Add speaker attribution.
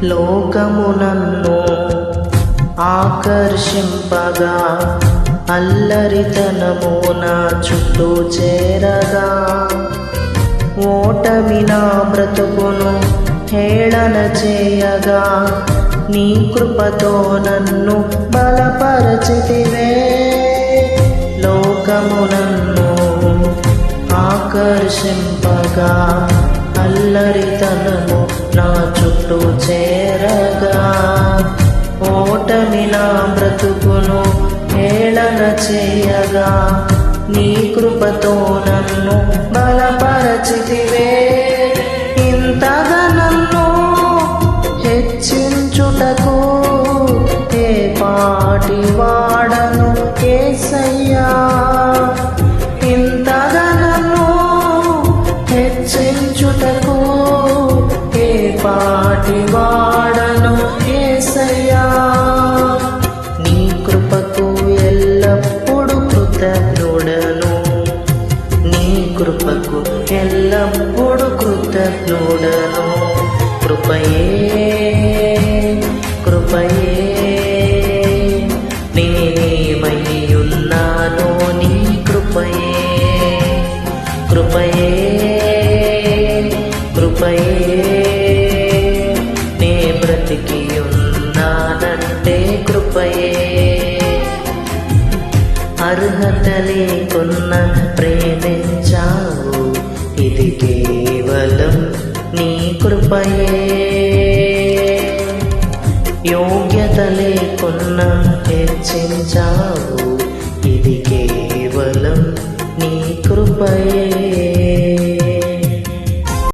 Speaker 1: లోకము నన్ను ఆకర్షింపగా, అల్లరితనము నా చుట్టూ చేరగా, ఓటమి నా బ్రతుకును హేళన చేయగా, నీ కృపతో నన్ను బలపరచితివే. లోకము నన్ను ఆకర్షింపగా, అల్లరితనము నా చుట్టూ చేరగా, ఓటమి నా బ్రతుకును హేళన చేయగా, నీ కృపతో నన్ను బలపరచితివే. ఇంతగా నన్ను హెచ్చించుటకు ఏ పాటి వాడను యేసయ్యా. ఇంతగా నన్ను హెచ్చించుటకు ఏ పాటి వాడను యేసయ్యా. నీ కృపకు ఎల్లప్పుడు కృతజ్ఞుడను, నీ కృపకు ఎల్లప్పుడు కృతజ్ఞుడను. కృపయే కృపయే నేనేమయ్యున్నానో నీ కృపయే. కృపయే కృపయే నే బ్రతికి ఉన్నానంటే కృపయే. అర్హత లేకున్న ప్రేమించావు, ఇది కేవలం నీ కృపయే. యోగ్యత లేకున్న హెచ్చించావు,